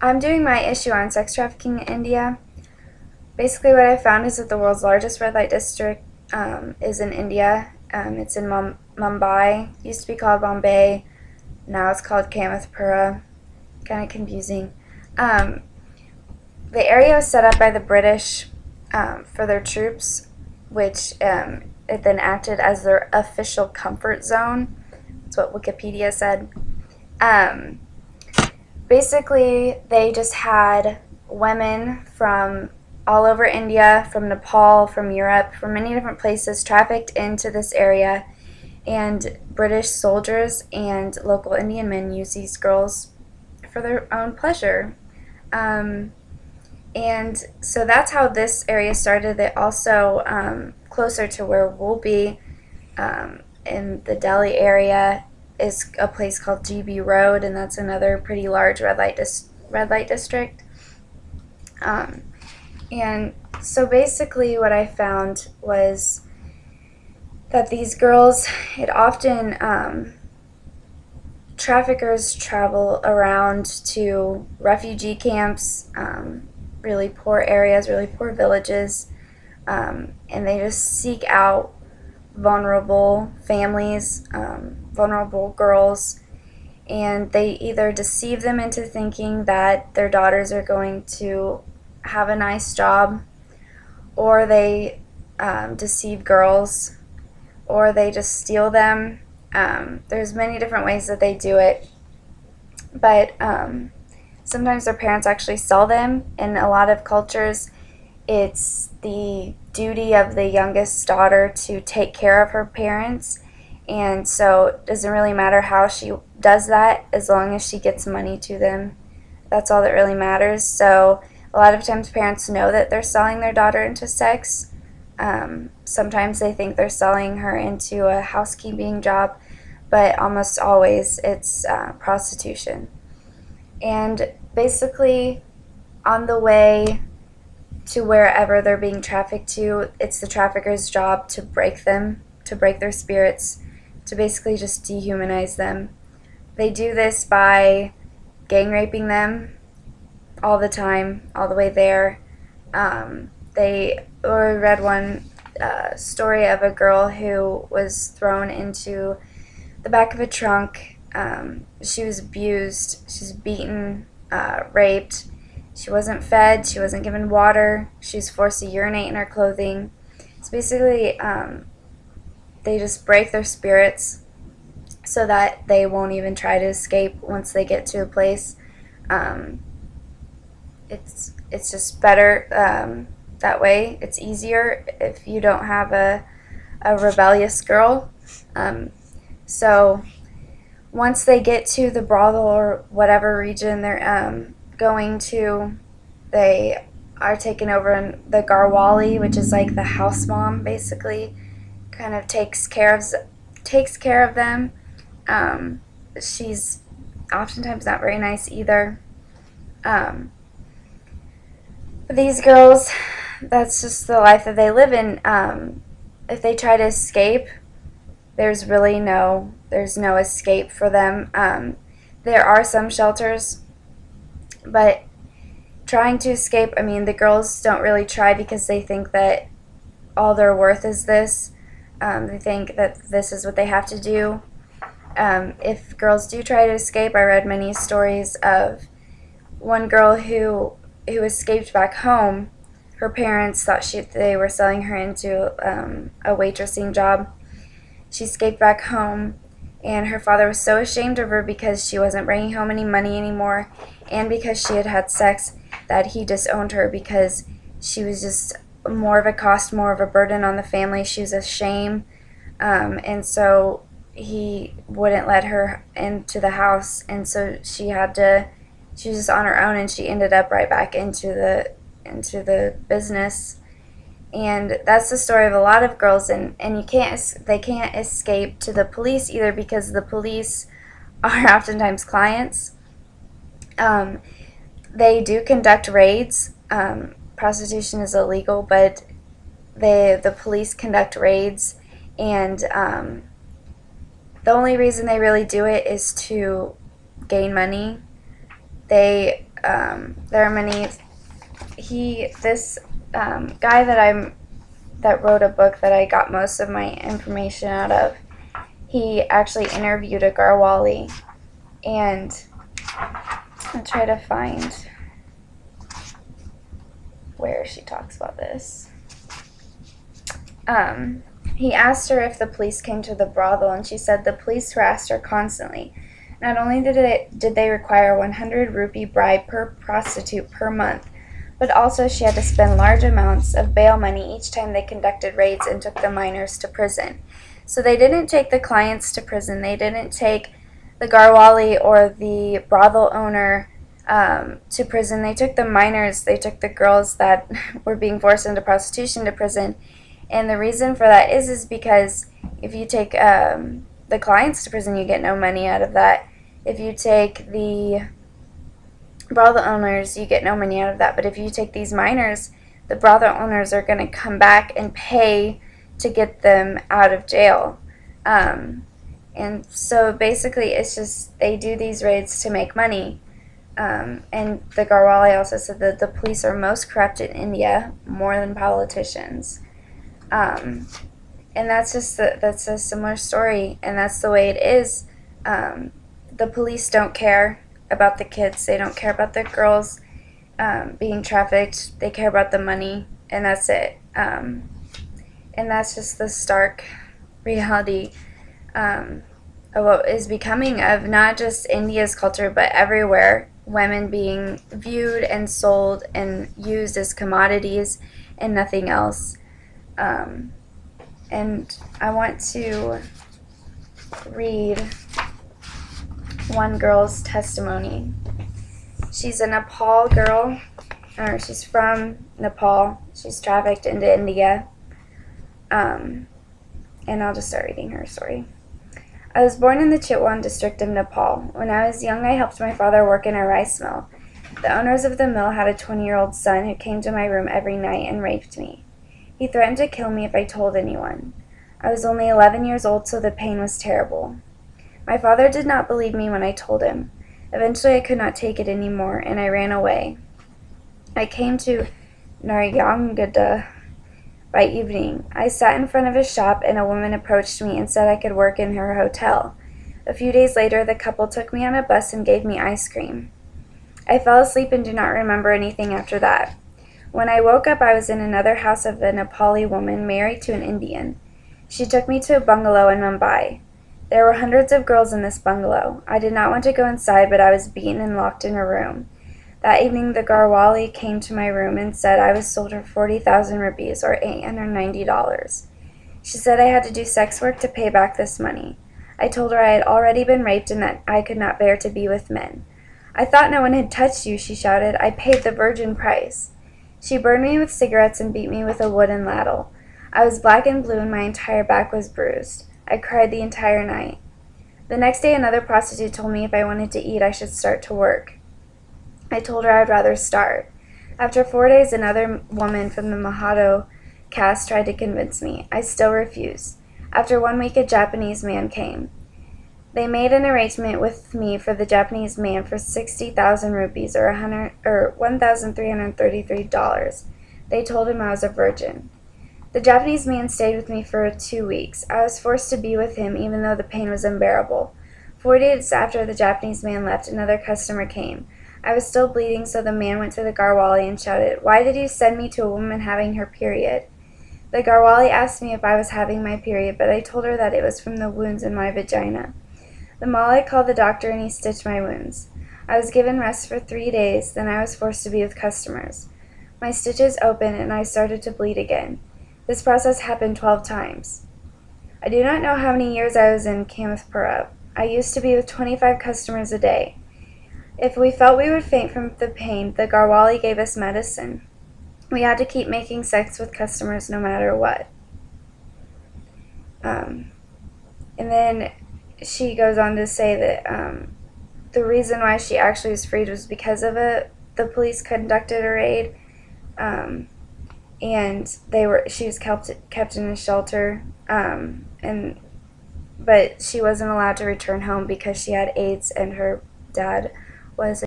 I'm doing my issue on sex trafficking in India. Basically, what I found is that the world's largest red light district is in India. It's in Mumbai. It used to be called Bombay. Now it's called Kamathpura. Kind of confusing. Um, the area was set up by the British for their troops, which it then acted as their official comfort zone. That's what Wikipedia said. Um, Basically, they just had women from all over India, from Nepal, from Europe, from many different places trafficked into this area, and British soldiers and local Indian men use these girls for their own pleasure. Um, and so that's how this area started. They also, closer to where we'll be, in the Delhi area, is a place called GB Road, and that's another pretty large red light district. Um, and so basically, what I found was that these girls, it often traffickers travel around to refugee camps, really poor areas, really poor villages, and they just seek out vulnerable families, vulnerable girls, and they either deceive them into thinking that their daughters are going to have a nice job, or they deceive girls, or they just steal them. There's many different ways that they do it, but sometimes their parents actually sell them. In a lot of cultures, it's the duty of the youngest daughter to take care of her parents, and so it doesn't really matter how she does that as long as she gets money to them. That's all that really matters. So a lot of times parents know that they're selling their daughter into sex. Sometimes they think they're selling her into a housekeeping job, but almost always it's prostitution. And basically, on the way to wherever they're being trafficked to, it's the trafficker's job to break them, to break their spirits, to basically just dehumanize them. They do this by gang raping them all the time, all the way there. They or read one story of a girl who was thrown into the back of a trunk. She was abused, she was beaten, raped. She wasn't fed, she wasn't given water, she was forced to urinate in her clothing. So basically, they just break their spirits so that they won't even try to escape once they get to a place. Um, it's just better that way. It's easier if you don't have a rebellious girl. So once they get to the brothel or whatever region they're going to, they are taken over in the Garwali, which is like the house mom, basically, kind of takes care of them. She's oftentimes not very nice either. Um, but these girls, that's just the life that they live in. If they try to escape, there's no escape for them. There are some shelters, but trying to escape, I mean, the girls don't really try because they think that all their worth is this. They think that this is what they have to do. If girls do try to escape, I read many stories of one girl who escaped back home. Her parents thought they were selling her into a waitressing job. She escaped back home, and her father was so ashamed of her because she wasn't bringing home any money anymore, and because she had had sex, that he disowned her because she was just more of a cost, more of a burden on the family. She was a shame, and so he wouldn't let her into the house, and so she was just on her own, and she ended up right back into the business. And that's the story of a lot of girls, and they can't escape to the police either because the police are oftentimes clients. They do conduct raids. Prostitution is illegal, but the police conduct raids, and the only reason they really do it is to gain money. They there are many. This guy that wrote a book that I got most of my information out of, he actually interviewed a Garwali, and I'll try to find where she talks about this. He asked her if the police came to the brothel, and she said the police harassed her constantly. Not only did they require 100 rupee bribe per prostitute per month, but also she had to spend large amounts of bail money each time they conducted raids and took the minors to prison. So they didn't take the clients to prison. They didn't take the Garwali or the brothel owner to prison. They took the minors. They took the girls that were being forced into prostitution to prison. And the reason for that is because if you take the clients to prison, you get no money out of that. If you take the brothel owners, you get no money out of that. But if you take these minors, the brothel owners are going to come back and pay to get them out of jail. And so basically it's just they do these raids to make money. And the Garwali also said that the police are most corrupt in India, more than politicians. And that's a similar story, and that's the way it is. The police don't care about the kids. They don't care about the girls being trafficked. They care about the money, and that's it. And that's just the stark reality of what is becoming of not just India's culture, but everywhere. Women being viewed and sold and used as commodities and nothing else. And I want to read one girl's testimony. She's a Nepal girl, or she's from Nepal. She's trafficked into India. And I'll just start reading her story. I was born in the Chitwan district of Nepal. When I was young, I helped my father work in a rice mill. The owners of the mill had a 20-year-old son who came to my room every night and raped me. He threatened to kill me if I told anyone. I was only 11 years old, so the pain was terrible. My father did not believe me when I told him. Eventually, I could not take it anymore, and I ran away. I came to Naryangada by evening. I sat in front of a shop, and a woman approached me and said I could work in her hotel. A few days later, the couple took me on a bus and gave me ice cream. I fell asleep and do not remember anything after that. When I woke up, I was in another house of a Nepali woman married to an Indian. She took me to a bungalow in Mumbai. There were hundreds of girls in this bungalow. I did not want to go inside, but I was beaten and locked in a room. That evening, the Garwali came to my room and said I was sold for 40,000 rupees, or $890. She said I had to do sex work to pay back this money. I told her I had already been raped and that I could not bear to be with men. I thought no one had touched you, she shouted. I paid the virgin price. She burned me with cigarettes and beat me with a wooden ladle. I was black and blue and my entire back was bruised. I cried the entire night. The next day, another prostitute told me if I wanted to eat, I should start to work. I told her I'd rather starve. After 4 days, another woman from the Mahado caste tried to convince me. I still refused. After 1 week, a Japanese man came. They made an arrangement with me for the Japanese man for 60,000 rupees, or $1,333. They told him I was a virgin. The Japanese man stayed with me for 2 weeks. I was forced to be with him even though the pain was unbearable. 4 days after the Japanese man left, another customer came. I was still bleeding, so the man went to the Garwali and shouted, "Why did you send me to a woman having her period?" The Garwali asked me if I was having my period, but I told her that it was from the wounds in my vagina. The Malay called the doctor and he stitched my wounds. I was given rest for 3 days, then I was forced to be with customers. My stitches opened and I started to bleed again. This process happened 12 times. I do not know how many years I was in Kamathpura. I used to be with 25 customers a day. If we felt we would faint from the pain, the Garwali gave us medicine. We had to keep making sex with customers no matter what. And then she goes on to say that the reason why she actually was freed was because of the police conducted a raid, and she was kept in a shelter, but she wasn't allowed to return home because she had AIDS and her dad was